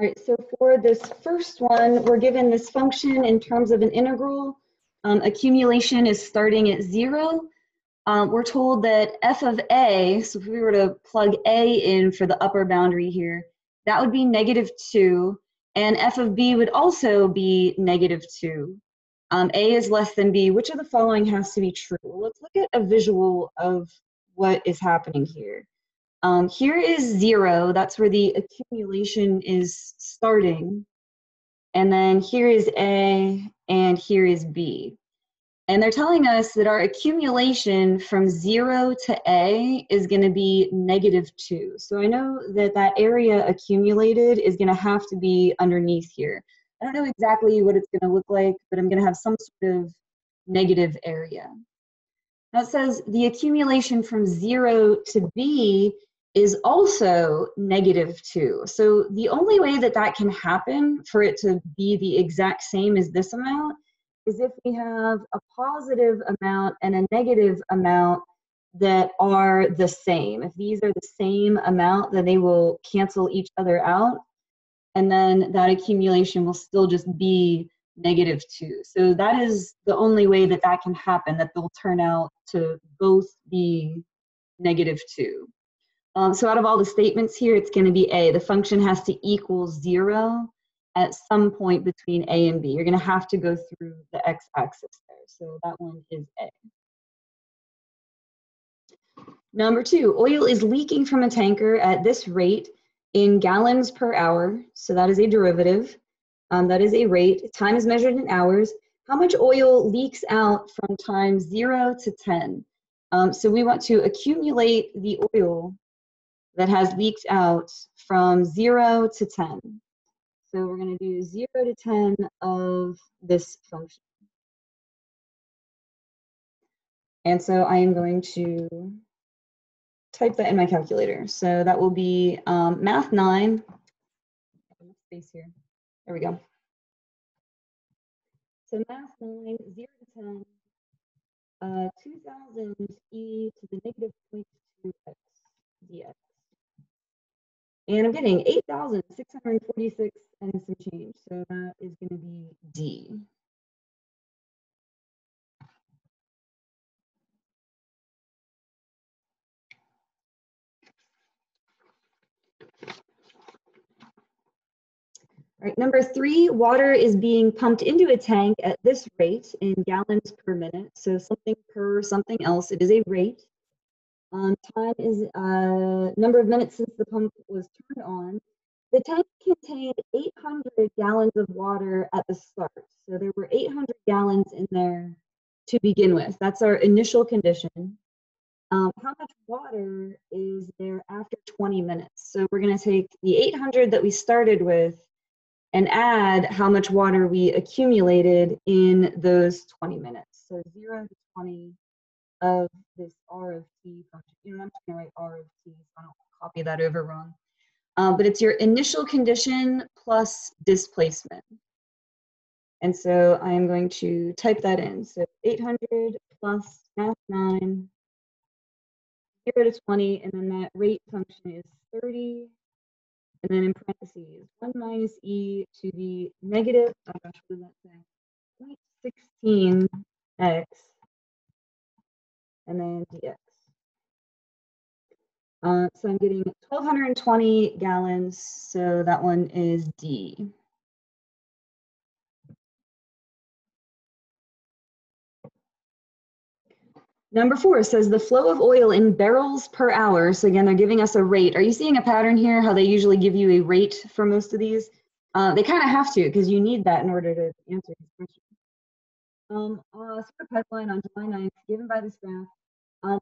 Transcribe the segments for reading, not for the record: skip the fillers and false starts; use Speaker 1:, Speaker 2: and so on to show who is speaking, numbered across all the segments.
Speaker 1: All right, so for this first one, we're given this function in terms of an integral. Accumulation is starting at 0. We're told that f of a, so if we were to plug a in for the upper boundary here, that would be -2, and f of b would also be -2. A is less than b. Which of the following has to be true? Well, let's look at a visual of what is happening here. Here is 0, that's where the accumulation is starting. And then here is A, and here is B. And they're telling us that our accumulation from 0 to A is going to be -2. So I know that that area accumulated is going to have to be underneath here. I don't know exactly what it's going to look like, but I'm going to have some sort of negative area. Now it says the accumulation from 0 to B is also -2. So the only way that that can happen for it to be the exact same as this amount is if we have a positive amount and a negative amount that are the same. If these are the same amount, then they will cancel each other out, and then that accumulation will still just be -2. So that is the only way that that can happen, that they'll turn out to both be -2. So out of all the statements here, it's going to be A. The function has to equal 0 at some point between A and B. You're going to have to go through the x-axis there. So that one is A. Number 2, oil is leaking from a tanker at this rate in gallons per hour. So that is a derivative. That is a rate. Time is measured in hours. How much oil leaks out from time 0 to 10? So we want to accumulate the oil that has leaked out from 0 to 10. So we're going to do 0 to 10 of this function. And so I am going to type that in my calculator. So that will be math 9. Space here. There we go. So math 9, 0 to 10, 2000 e to the -0.2x dx. And I'm getting 8,646 and some change. So that is going to be D. All right, number 3, water is being pumped into a tank at this rate in gallons per minute. So something per something else, it is a rate. Time is number of minutes since the pump was turned on. The tank contained 800 gallons of water at the start. So there were 800 gallons in there to begin with. That's our initial condition. How much water is there after 20 minutes? So we're going to take the 800 that we started with and add how much water we accumulated in those 20 minutes. So 0 to 20 of this R of t function. You know, I'm just going to write R of t, so I don't copy that over wrong. But it's your initial condition plus displacement. And so I am going to type that in. So 800 plus math 9, 0 to 20, and then that rate function is 30. And then in parentheses, 1 minus e to the negative, oh gosh, what does that say? 0.16x, and then dx. So I'm getting 1,220 gallons, so that one is D. Number 4 says the flow of oil in barrels per hour. So again, they're giving us a rate. Are you seeing a pattern here, how they usually give you a rate for most of these? They kind of have to, because you need that in order to answer these questions. Sort of pipeline on July 9th, given by this graph.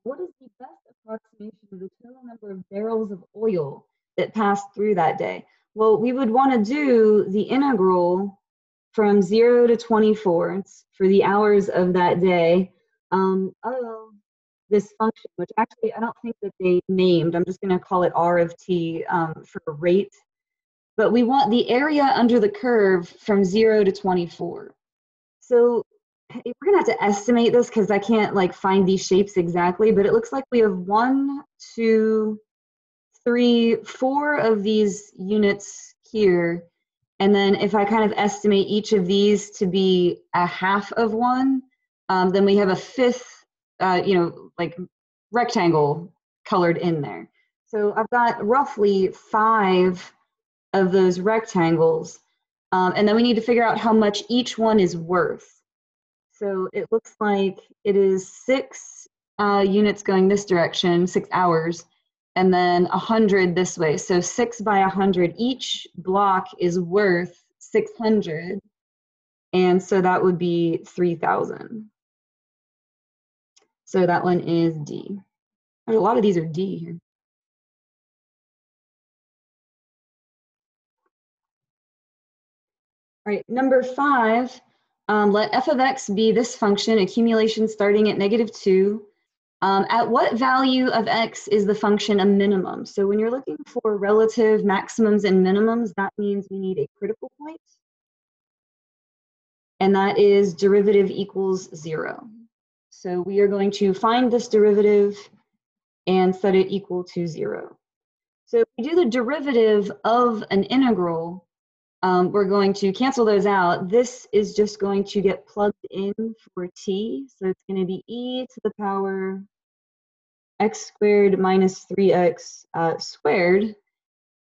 Speaker 1: What is the best approximation of the total number of barrels of oil that passed through that day? Well, we would want to do the integral from 0 to 24 for the hours of that day of this function, which actually I don't think that they named. I'm just going to call it R of t for rate. But we want the area under the curve from 0 to 24. So we're going to have to estimate this because I can't like find these shapes exactly, but it looks like we have 1, 2, 3, 4 of these units here. And then if I kind of estimate each of these to be a half of one, then we have a fifth, like rectangle colored in there. So I've got roughly 5 of those rectangles. And then we need to figure out how much each one is worth. So it looks like it is 6 units going this direction, 6 hours, and then 100 this way. So 6 by 100, each block is worth 600. And so that would be 3,000. So that one is D. A lot of these are D here. All right, number 5, let f of x be this function, accumulation starting at -2. At what value of x is the function a minimum? So when you're looking for relative maximums and minimums, that means we need a critical point. And that is derivative equals 0. So we are going to find this derivative and set it equal to 0. So if we do the derivative of an integral, we're going to cancel those out. This is just going to get plugged in for t. So it's going to be e to the power x squared minus 3x squared.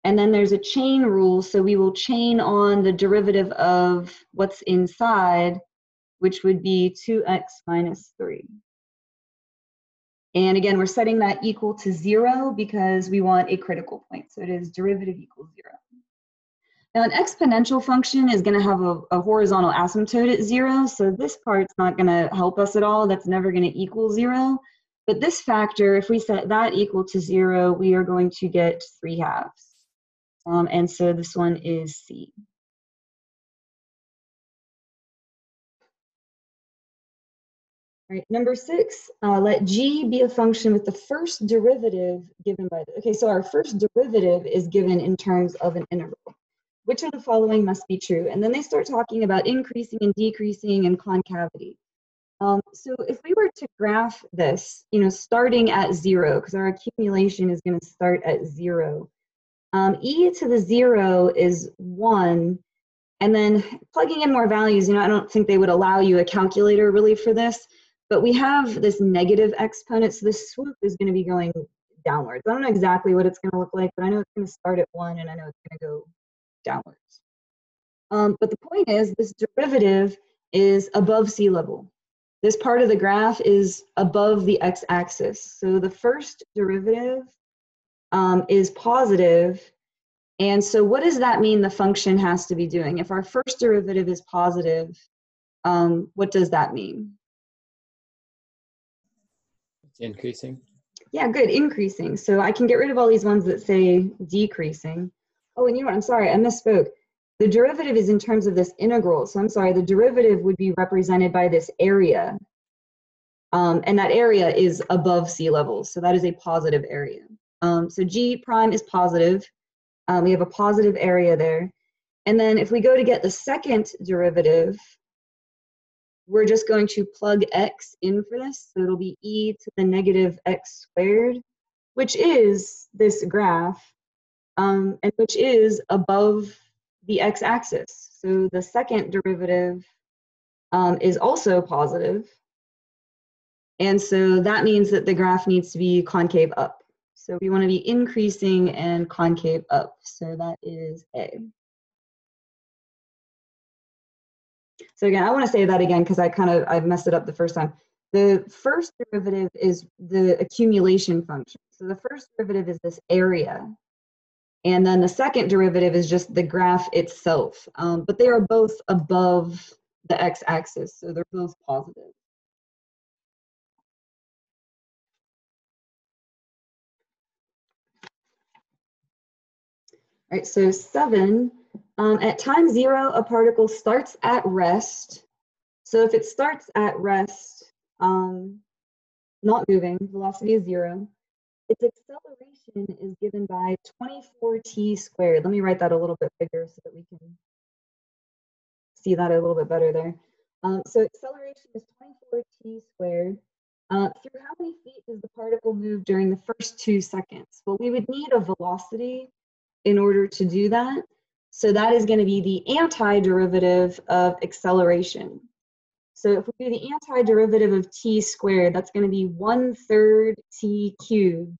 Speaker 1: And then there's a chain rule, so we will chain on the derivative of what's inside, which would be 2x minus 3. And again, we're setting that equal to 0 because we want a critical point. So it is derivative equals 0. Now an exponential function is going to have a horizontal asymptote at 0, so this part's not going to help us at all. That's never going to equal 0. But this factor, if we set that equal to 0, we are going to get 3/2. And so this one is C. All right, number 6, let g be a function with the first derivative given by the, okay, so our first derivative is given in terms of an integral. Which of the following must be true? And then they start talking about increasing and decreasing and concavity. So if we were to graph this, starting at 0, because our accumulation is going to start at 0, e to the 0 is 1, and then plugging in more values, I don't think they would allow you a calculator really for this, but we have this negative exponent, so this swoop is going to be going downwards. I don't know exactly what it's going to look like, but I know it's going to start at 1, and I know it's going to go downwards. But the point is, this derivative is above sea level. This part of the graph is above the x-axis. So the first derivative is positive. And so what does that mean the function has to be doing? If our first derivative is positive, what does that mean?
Speaker 2: It's increasing.
Speaker 1: Yeah, good, increasing. So I can get rid of all these ones that say decreasing. Oh, and you know what, I'm sorry, I misspoke. The derivative is in terms of this integral. So I'm sorry, the derivative would be represented by this area. And that area is above sea level. So that is a positive area. So G prime is positive. We have a positive area there. And then if we go to get the second derivative, we're just going to plug x in for this. So it'll be e to the negative x squared, which is this graph, and which is above the x-axis. So the second derivative is also positive. And so that means that the graph needs to be concave up. So we want to be increasing and concave up. So that is A. So again, I want to say that again because I messed it up the first time. The first derivative is the accumulation function. So the first derivative is this area. And then the second derivative is just the graph itself. But they are both above the x-axis, so they're both positive. All right, so 7, at time 0, a particle starts at rest. So if it starts at rest, not moving, velocity is 0, its acceleration is given by 24t squared. Let me write that a little bit bigger so that we can see that a little bit better there. So acceleration is 24t squared. Through how many feet does the particle move during the first 2 seconds? Well, we would need a velocity in order to do that. So that is going to be the antiderivative of acceleration. So if we do the antiderivative of t squared, that's going to be 1/3 t cubed.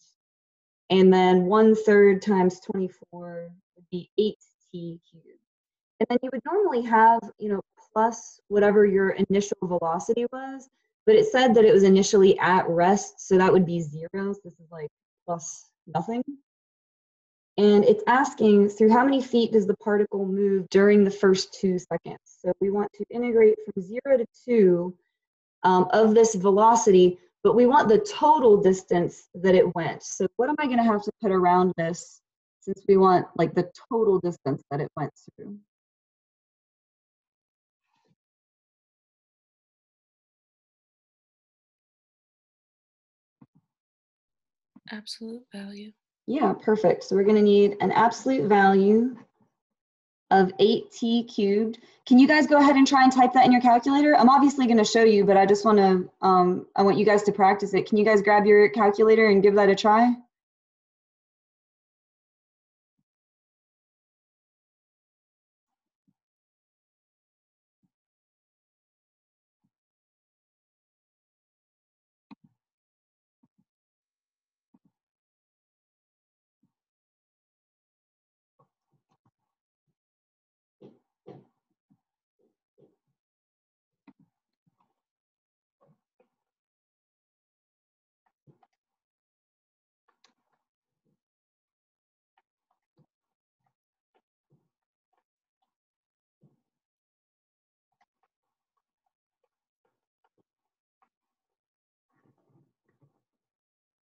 Speaker 1: And then 1/3 times 24 would be 8t cubed. And then you would normally have, plus whatever your initial velocity was, but it said that it was initially at rest, so that would be 0. So this is like plus nothing. And it's asking through how many feet does the particle move during the first 2 seconds. So we want to integrate from 0 to 2 of this velocity, but we want the total distance that it went. So what am I going to have to put around this since we want like the total distance that it went through?
Speaker 3: Absolute value.
Speaker 1: Yeah, perfect. So we're going to need an absolute value of 8t cubed. Can you guys go ahead and try and type that in your calculator? I'm obviously going to show you, but I just want to, I want you guys to practice it. Can you guys grab your calculator and give that a try?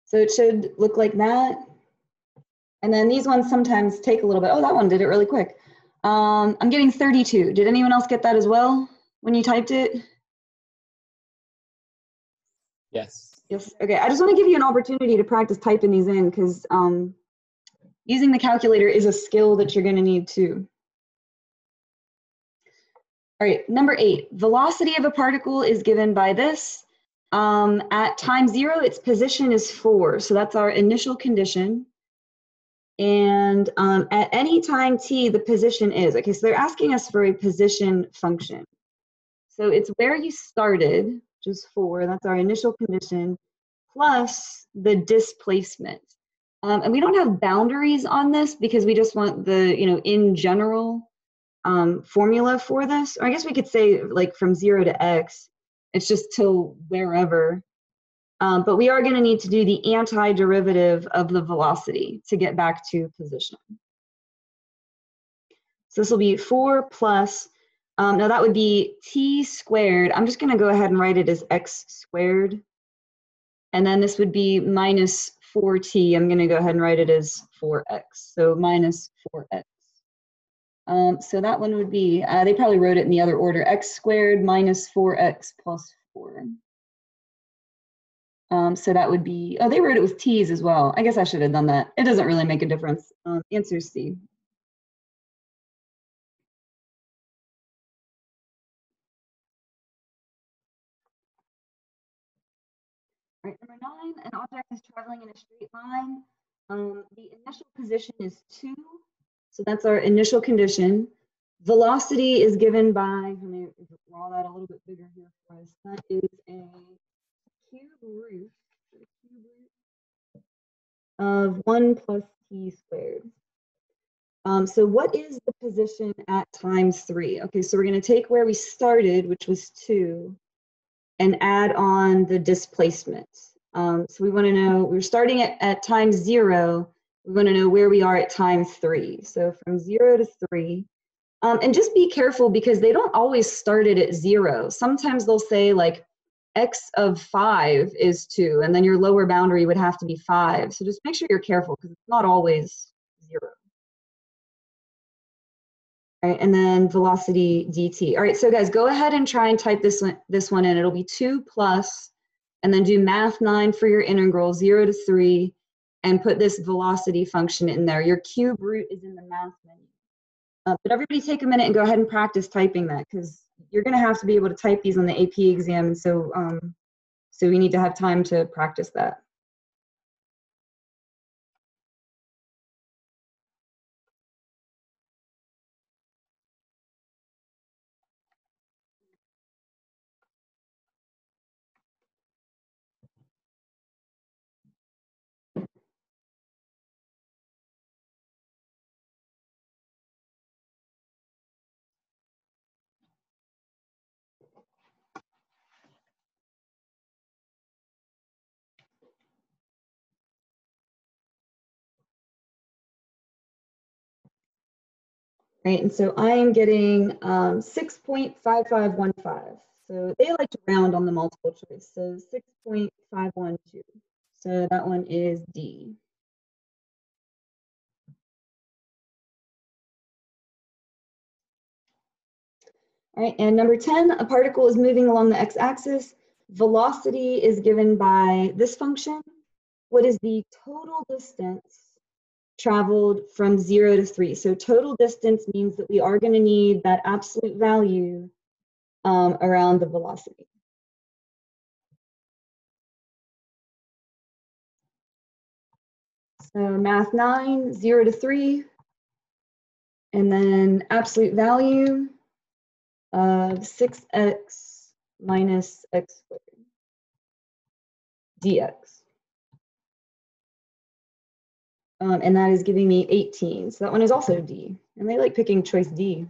Speaker 1: So it should look like that. And then these ones sometimes take a little bit. Oh, that one did it really quick. I'm getting 32. Did anyone else get that as well when you typed it?
Speaker 2: Yes.
Speaker 1: Yes. Okay, I just want to give you an opportunity to practice typing these in because using the calculator is a skill that you're going to need too. All right, number 8, velocity of a particle is given by this. At time 0, its position is 4, so that's our initial condition. And at any time t, the position is, okay, so they're asking us for a position function. So it's where you started, which is 4, that's our initial condition, plus the displacement. And we don't have boundaries on this because we just want the, in general formula for this. Or I guess we could say like from 0 to x, it's just till wherever. But we are going to need to do the antiderivative of the velocity to get back to position. So this will be 4 plus, no, that would be t squared. I'm just going to go ahead and write it as x squared. And then this would be minus 4t. I'm going to go ahead and write it as 4x. So minus 4x. So that one would be, they probably wrote it in the other order, x squared minus 4x plus 4. So that would be, oh, they wrote it with t's as well. I guess I should have done that. It doesn't really make a difference. Answer is C. All right, number 9, an object is traveling in a straight line. The initial position is 2. So that's our initial condition. Velocity is given by, let me draw that a little bit bigger here for us. That is a cube root of 1 plus t squared. So what is the position at time 3? Okay, so we're going to take where we started, which was 2, and add on the displacement. So we want to know, we're starting at time 0. We want to know where we are at time 3. So from 0 to 3. And just be careful because they don't always start it at 0. Sometimes they'll say like x of 5 is 2, and then your lower boundary would have to be 5. So just make sure you're careful because it's not always 0. All right, and then velocity dt. All right, so guys, go ahead and try and type this one in. It'll be 2 plus, and then do math 9 for your integral, 0 to 3, and put this velocity function in there. Your cube root is in the math menu. But everybody take a minute and go ahead and practice typing that because you're going to have to be able to type these on the AP exam, and so we need to have time to practice that. right? And so I'm getting 6.5515. So they like to round on the multiple choice. So 6.512. So that one is D. All right, and number 10, a particle is moving along the x-axis. Velocity is given by this function. What is the total distance traveled from 0 to 3? So total distance means that we are going to need that absolute value around the velocity. So math 9, 0 to 3, and then absolute value of 6x minus x squared dx. And that is giving me 18. So that one is also D. And they like picking choice D.